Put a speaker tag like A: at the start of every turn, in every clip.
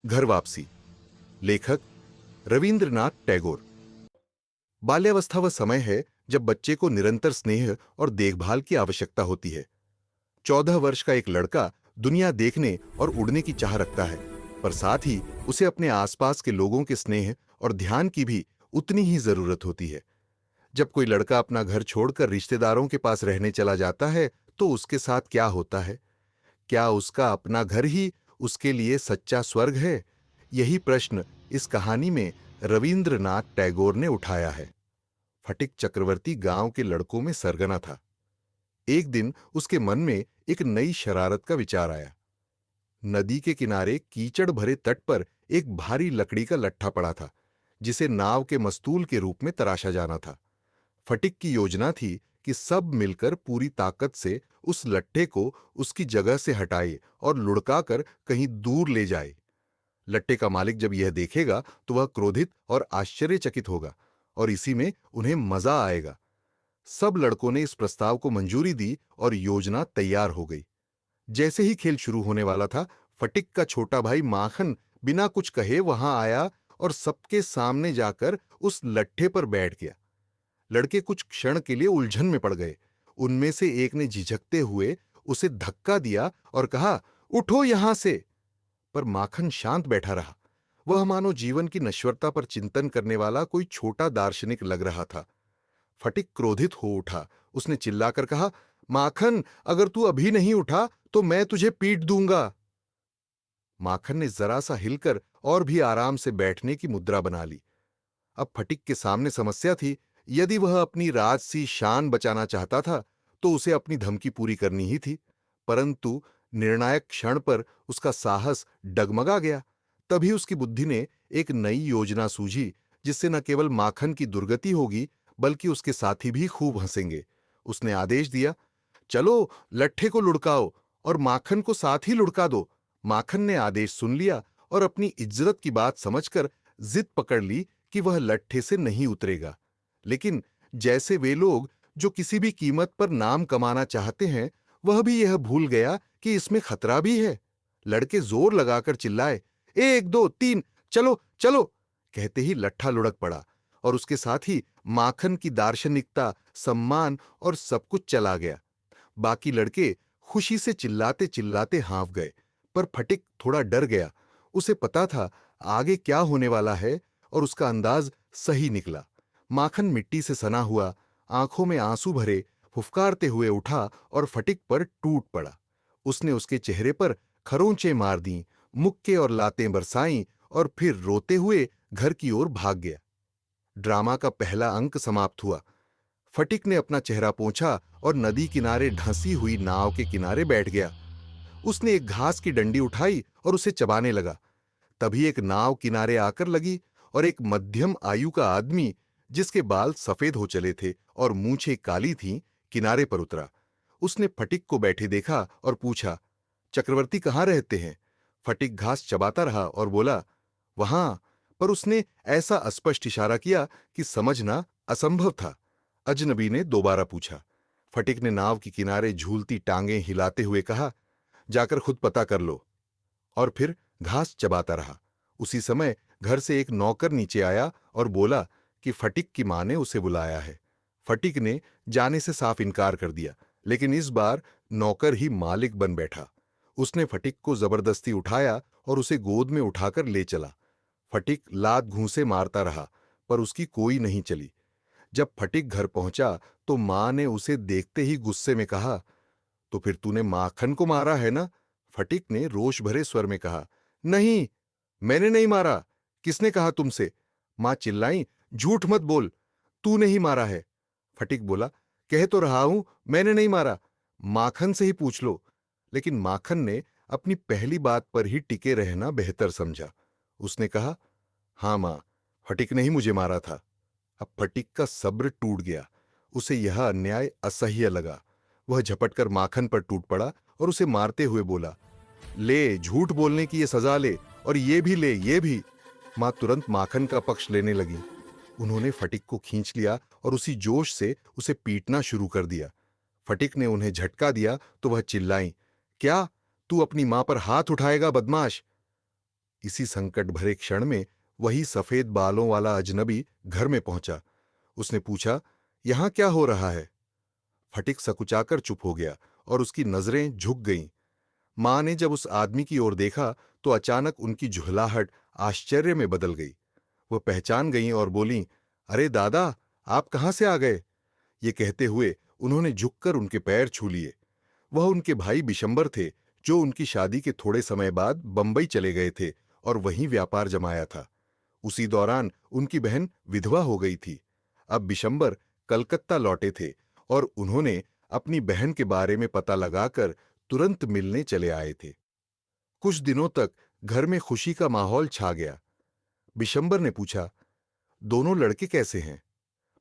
A: घर वापसी। लेखक रविंद्रनाथ टैगोर। बाल्यावस्था वह समय है जब बच्चे को निरंतर स्नेह और देखभाल की आवश्यकता होती है। 14 वर्ष का एक लड़का दुनिया देखने और उड़ने की चाह रखता है, पर साथ ही उसे अपने आसपास के लोगों के स्नेह और ध्यान की भी उतनी ही जरूरत होती है। जब कोई लड़का अपना घर छोड़कर रिश्तेदारों के पास रहने चला जाता है, तो उसके साथ क्या होता है? क्या उसका अपना घर ही उसके लिए सच्चा स्वर्ग है? यही प्रश्न इस कहानी में रविंद्रनाथ टैगोर ने उठाया है। फटिक चक्रवर्ती गांव के लड़कों में सरगना था। एक दिन उसके मन में एक नई शरारत का विचार आया। नदी के किनारे कीचड़ भरे तट पर एक भारी लकड़ी का लट्ठा पड़ा था, जिसे नाव के मस्तूल के रूप में तराशा जाना था। फटिक की योजना थी कि सब मिलकर पूरी ताकत से उस लट्ठे को उसकी जगह से हटाए और लुढ़काकर कहीं दूर ले जाए। लट्टे का मालिक जब यह देखेगा तो वह क्रोधित और आश्चर्यचकित होगा, और इसी में उन्हें मजा आएगा। सब लड़कों ने इस प्रस्ताव को मंजूरी दी और योजना तैयार हो गई। जैसे ही खेल शुरू होने वाला था, फटिक का छोटा भाई माखन बिना कुछ कहे वहां आया और सबके सामने जाकर उस लट्ठे पर बैठ गया। लड़के कुछ क्षण के लिए उलझन में पड़ गए। उनमें से एक ने झिझकते हुए उसे धक्का दिया और कहा, उठो यहां से। पर माखन शांत बैठा रहा। वह मानो जीवन की नश्वरता पर चिंतन करने वाला कोई छोटा दार्शनिक लग रहा था। फटिक क्रोधित हो उठा। उसने चिल्लाकर कहा, माखन, अगर तू अभी नहीं उठा तो मैं तुझे पीट दूंगा। माखन ने जरा सा हिलकर और भी आराम से बैठने की मुद्रा बना ली। अब फटिक के सामने समस्या थी। यदि वह अपनी राजसी शान बचाना चाहता था, तो उसे अपनी धमकी पूरी करनी ही थी। परंतु निर्णायक क्षण पर उसका साहस डगमगा गया। तभी उसकी बुद्धि ने एक नई योजना सूझी, जिससे न केवल माखन की दुर्गति होगी, बल्कि उसके साथी भी खूब हंसेंगे। उसने आदेश दिया, चलो लट्ठे को लुढ़काओ और माखन को साथ ही लुढ़का दो। माखन ने आदेश सुन लिया और अपनी इज्जत की बात समझकर जिद पकड़ ली कि वह लट्ठे से नहीं उतरेगा। लेकिन जैसे वे लोग जो किसी भी कीमत पर नाम कमाना चाहते हैं, वह भी यह भूल गया कि इसमें खतरा भी है। लड़के जोर लगाकर चिल्लाए, एक दो तीन, चलो चलो। कहते ही लट्ठा लुढ़क पड़ा और उसके साथ ही माखन की दार्शनिकता, सम्मान और सब कुछ चला गया। बाकी लड़के खुशी से चिल्लाते चिल्लाते हाँफ गए, पर फटिक थोड़ा डर गया। उसे पता था आगे क्या होने वाला है, और उसका अंदाज सही निकला। माखन मिट्टी से सना हुआ, आंखों में आंसू भरे, फुफकारते हुए उठा और फटिक पर टूट पड़ा। उसने उसके चेहरे पर खरोंचें मार दीं, मुक्के और लातें बरसाईं, और फिर रोते हुए घर की ओर भाग गया। ड्रामा का पहला अंक समाप्त हुआ। फटिक ने अपना चेहरा पोंछा और नदी किनारे ढंसी हुई नाव के किनारे बैठ गया। उसने एक घास की डंडी उठाई और उसे चबाने लगा। तभी एक नाव किनारे आकर लगी और एक मध्यम आयु का आदमी, जिसके बाल सफेद हो चले थे और मूंछें काली थीं, किनारे पर उतरा। उसने फटिक को बैठे देखा और पूछा, चक्रवर्ती कहाँ रहते हैं? फटिक घास चबाता रहा और बोला, वहां। पर उसने ऐसा अस्पष्ट इशारा किया कि समझना असंभव था। अजनबी ने दोबारा पूछा। फटिक ने नाव के किनारे झूलती टांगें हिलाते हुए कहा, जाकर खुद पता कर लो। और फिर घास चबाता रहा। उसी समय घर से एक नौकर नीचे आया और बोला कि फटिक की मां ने उसे बुलाया है। फटिक ने जाने से साफ इनकार कर दिया, लेकिन इस बार नौकर ही मालिक बन बैठा। उसने फटिक को जबरदस्ती उठाया और उसे गोद में उठाकर ले चला। फटिक लात घूंसे मारता रहा, पर उसकी कोई नहीं चली। जब फटिक घर पहुंचा तो मां ने उसे देखते ही गुस्से में कहा, तो फिर तूने माखन को मारा है ना? फटिक ने रोष भरे स्वर में कहा, नहीं, मैंने नहीं मारा। किसने कहा तुमसे? मां चिल्लाई, झूठ मत बोल, तूने ही मारा है। फटिक बोला, कह तो रहा हूं मैंने नहीं मारा, माखन से ही पूछ लो। लेकिन माखन ने अपनी पहली बात पर ही टिके रहना बेहतर समझा। उसने कहा, हां मां, फटिक ने ही मुझे मारा था। अब फटिक का सब्र टूट गया। उसे यह अन्याय असह्य लगा। वह झपटकर माखन पर टूट पड़ा और उसे मारते हुए बोला, ले, झूठ बोलने की ये सजा ले, और ये भी ले, ये भी। मां तुरंत माखन का पक्ष लेने लगी। उन्होंने फटिक को खींच लिया और उसी जोश से उसे पीटना शुरू कर दिया। फटिक ने उन्हें झटका दिया तो वह चिल्लाई, क्या तू अपनी मां पर हाथ उठाएगा, बदमाश? इसी संकट भरे क्षण में वही सफेद बालों वाला अजनबी घर में पहुंचा। उसने पूछा, यहां क्या हो रहा है? फटिक सकुचाकर चुप हो गया और उसकी नजरें झुक गईं। मां ने जब उस आदमी की ओर देखा तो अचानक उनकी झुलाहट आश्चर्य में बदल गई। वो पहचान गईं और बोलीं, अरे दादा, आप कहां से आ गए? ये कहते हुए उन्होंने झुककर उनके पैर छू लिए। वह उनके भाई बिशंबर थे, जो उनकी शादी के थोड़े समय बाद बंबई चले गए थे और वहीं व्यापार जमाया था। उसी दौरान उनकी बहन विधवा हो गई थी। अब बिशंबर कलकत्ता लौटे थे और उन्होंने अपनी बहन के बारे में पता लगाकर तुरंत मिलने चले आए थे। कुछ दिनों तक घर में खुशी का माहौल छा गया। बिशंबर ने पूछा, दोनों लड़के कैसे हैं?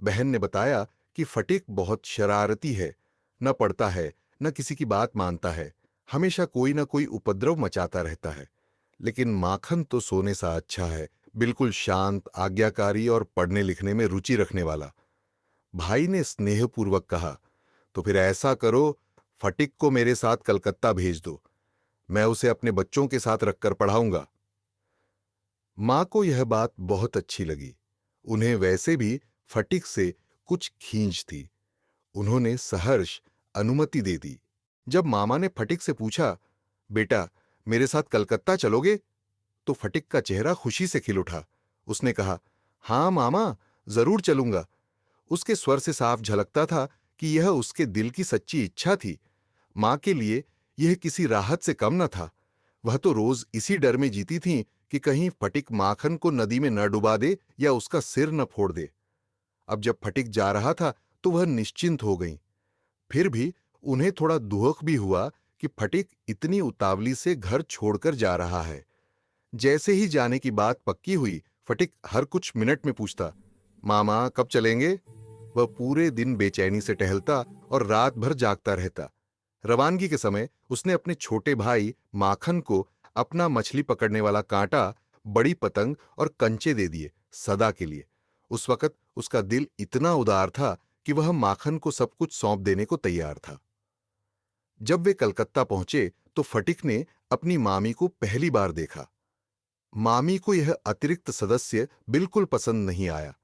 A: बहन ने बताया कि फटीक बहुत शरारती है, न पढ़ता है, न किसी की बात मानता है, हमेशा कोई न कोई उपद्रव मचाता रहता है। लेकिन माखन तो सोने सा अच्छा है, बिल्कुल शांत, आज्ञाकारी और पढ़ने लिखने में रुचि रखने वाला। भाई ने स्नेहपूर्वक कहा, तो फिर ऐसा करो, फटिक को मेरे साथ कलकत्ता भेज दो। मैं उसे अपने बच्चों के साथ रखकर पढ़ाऊंगा। मां को यह बात बहुत अच्छी लगी। उन्हें वैसे भी फटिक से कुछ खींच थी। उन्होंने सहर्ष अनुमति दे दी। जब मामा ने फटिक से पूछा, बेटा, मेरे साथ कलकत्ता चलोगे? तो फटिक का चेहरा खुशी से खिल उठा। उसने कहा, हां मामा, जरूर चलूंगा। उसके स्वर से साफ झलकता था कि यह उसके दिल की सच्ची इच्छा थी। मां के लिए यह किसी राहत से कम न था। वह तो रोज इसी डर में जीती थीं कि कहीं फटिक माखन को नदी में न डुबा दे या उसका सिर न फोड़ दे। अब जब फटिक जा रहा था तो वह निश्चिंत हो गईं। फिर भी उन्हें थोड़ा दुख भी हुआ कि फटिक इतनी उतावली से घर छोड़कर जा रहा है। जैसे ही जाने की बात पक्की हुई, फटिक हर कुछ मिनट में पूछता, मामा कब चलेंगे? वह पूरे दिन बेचैनी से टहलता और रात भर जागता रहता। रवानगी के समय उसने अपने छोटे भाई माखन को अपना मछली पकड़ने वाला कांटा, बड़ी पतंग और कंचे दे दिए, सदा के लिए। उस वक्त उसका दिल इतना उदार था कि वह माखन को सब कुछ सौंप देने को तैयार था। जब वे कलकत्ता पहुंचे तो फटिक ने अपनी मामी को पहली बार देखा। मामी को यह अतिरिक्त सदस्य बिल्कुल पसंद नहीं आया।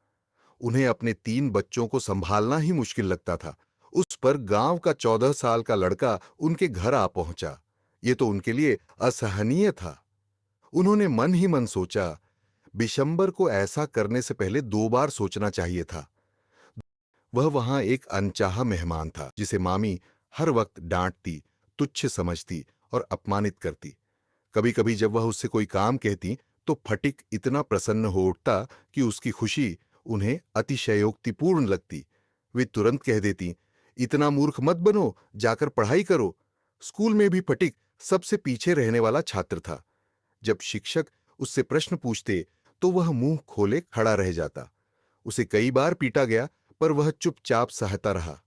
A: उन्हें अपने 3 बच्चों को संभालना ही मुश्किल लगता था। उस पर गांव का 14 साल का लड़का उनके घर आ पहुंचा। ये तो उनके लिए असहनीय था। उन्होंने मन ही मन सोचा, बिशंबर को ऐसा करने से पहले 2 बार सोचना चाहिए था। वह वहां एक अनचाहा मेहमान था, जिसे मामी हर वक्त डांटती, तुच्छ समझती और अपमानित करती। कभी कभी जब वह उससे कोई काम कहती तो फटिक इतना प्रसन्न हो उठता कि उसकी खुशी उन्हें अतिशयोक्तिपूर्ण लगती। वे तुरंत कह देती, इतना मूर्ख मत बनो, जाकर पढ़ाई करो। स्कूल में भी फटिक सबसे पीछे रहने वाला छात्र था। जब शिक्षक उससे प्रश्न पूछते तो वह मुंह खोले खड़ा रह जाता। उसे कई बार पीटा गया, पर वह चुपचाप सहता रहा।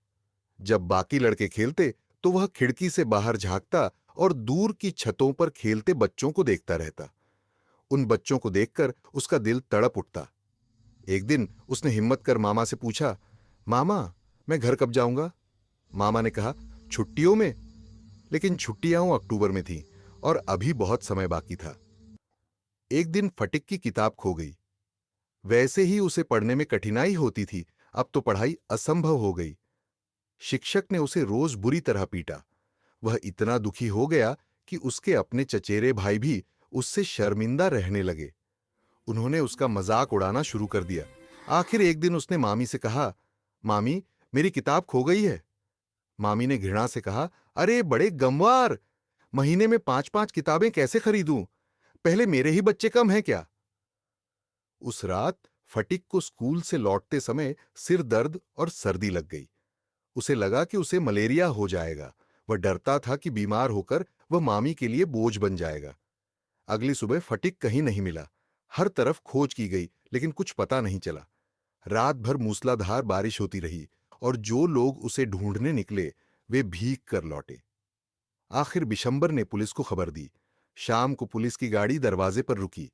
A: जब बाकी लड़के खेलते तो वह खिड़की से बाहर झांकता और दूर की छतों पर खेलते बच्चों को देखता रहता। उन बच्चों को देखकर उसका दिल तड़प उठता। एक दिन उसने हिम्मत कर मामा से पूछा, मामा, मैं घर कब जाऊंगा? मामा ने कहा, छुट्टियों में। लेकिन छुट्टियां अक्टूबर में थीं और अभी बहुत समय बाकी था। एक दिन फटिक की किताब खो गई। वैसे ही उसे पढ़ने में कठिनाई होती थी, अब तो पढ़ाई असंभव हो गई। शिक्षक ने उसे रोज बुरी तरह पीटा। वह इतना दुखी हो गया कि उसके अपने चचेरे भाई भी उससे शर्मिंदा रहने लगे। उन्होंने उसका मजाक उड़ाना शुरू कर दिया। आखिर एक दिन उसने मामी से कहा, मामी, मेरी किताब खो गई है। मामी ने घृणा से कहा, अरे बड़े गंवार, महीने में 5-5 किताबें कैसे खरीदूं? पहले मेरे ही बच्चे कम हैं क्या? उस रात फटिक को स्कूल से लौटते समय सिर दर्द और सर्दी लग गई। उसे लगा कि उसे मलेरिया हो जाएगा। वह डरता था कि बीमार होकर वह मामी के लिए बोझ बन जाएगा। अगली सुबह फटिक कहीं नहीं मिला। हर तरफ खोज की गई, लेकिन कुछ पता नहीं चला। रात भर मूसलाधार बारिश होती रही और जो लोग उसे ढूंढने निकले वे भीग कर लौटे। आखिर बिशंबर ने पुलिस को खबर दी। शाम को पुलिस की गाड़ी दरवाजे पर रुकी।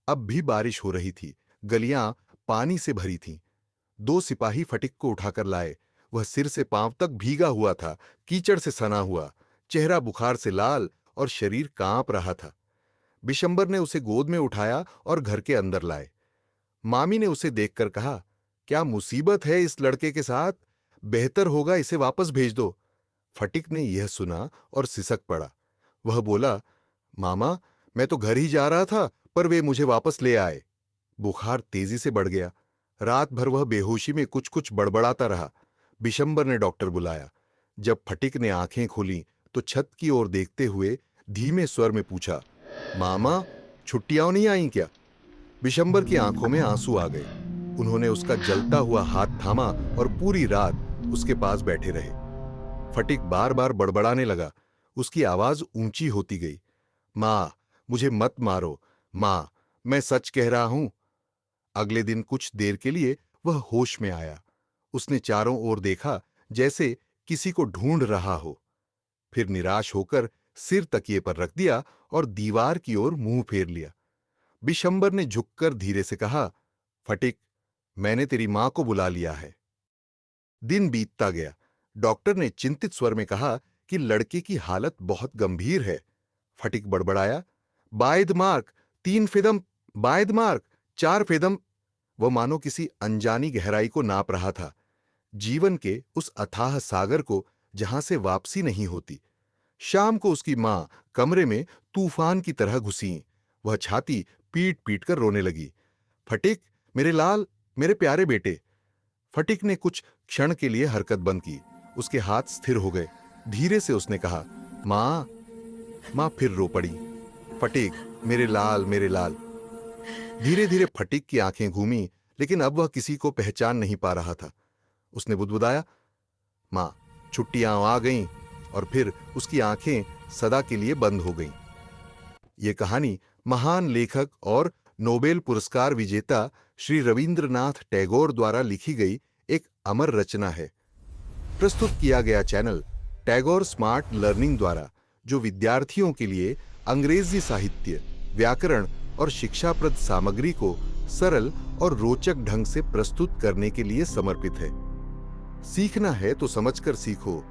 A: अब भी बारिश हो रही थी। गलियां पानी से भरी थीं। 2 सिपाही फटिक को उठाकर लाए। वह सिर से पांव तक भीगा हुआ था, कीचड़ से सना हुआ, चेहरा बुखार से लाल और शरीर कांप रहा था। बिशंबर ने उसे गोद में उठाया और घर के अंदर लाए। मामी ने उसे देखकर कहा, क्या मुसीबत है इस लड़के के साथ? बेहतर होगा इसे वापस भेज दो। फटिक ने यह सुना और सिसक पड़ा। वह बोला, मामा, मैं तो घर ही जा रहा था, पर वे मुझे वापस ले आए। बुखार तेजी से बढ़ गया। रात भर वह बेहोशी में कुछ कुछ बड़बड़ाता रहा। बिशंबर ने डॉक्टर बुलाया। जब फटिक ने आंखें खोलीं तो छत की ओर देखते हुए धीमे स्वर में पूछा, मामा, छुट्टियां नहीं आई क्या? बिशंबर की आंखों में आंसू आ गए। उन्होंने उसका जलता हुआ हाथ थामा और पूरी रात उसके पास बैठे रहे। फटिक बार बार बड़बड़ाने लगा। उसकी आवाज ऊंची होती गई। मां, मुझे मत मारो। मां, मैं सच कह रहा हूं। अगले दिन कुछ देर के लिए वह होश में आया। उसने चारों ओर देखा, जैसे किसी को ढूंढ रहा हो। फिर निराश होकर सिर तकिए पर रख दिया और दीवार की ओर मुंह फेर लिया। बिशंबर ने झुककर धीरे से कहा, फटिक, मैंने तेरी मां को बुला लिया है। दिन बीतता गया। डॉक्टर ने चिंतित स्वर में कहा कि लड़के की हालत बहुत गंभीर है। फटिक बड़बड़ाया, बायद मार्क, 3 फेदम, बायद मार्क, 4 फेदम। वह मानो किसी अनजानी गहराई को नाप रहा था, जीवन के उस अथाह सागर को जहां से वापसी नहीं होती। शाम को उसकी मां कमरे में तूफान की तरह घुसी। वह छाती पीट पीट कर रोने लगी। फटिक, मेरे लाल, मेरे प्यारे बेटे। फटिक ने कुछ क्षण के लिए हरकत बंद की। उसके हाथ स्थिर हो गए। धीरे से उसने कहा, मां। मां फिर रो पड़ी। फटिक, मेरे लाल, मेरे लाल। धीरे धीरे फटिक की आंखें घूमी, लेकिन अब वह किसी को पहचान नहीं पा रहा था। उसने बुदबुदाया, मां, छुट्टियां आ गईं। और फिर उसकी आंखें सदा के लिए बंद हो गईं। यह कहानी महान लेखक और नोबेल पुरस्कार विजेता श्री रविंद्रनाथ टैगोर द्वारा लिखी गई एक अमर रचना है। प्रस्तुत किया गया चैनल टैगोर स्मार्ट लर्निंग द्वारा, जो विद्यार्थियों के लिए अंग्रेजी साहित्य, व्याकरण और शिक्षाप्रद सामग्री को सरल और रोचक ढंग से प्रस्तुत करने के लिए समर्पित है। सीखना है तो समझकर सीखो,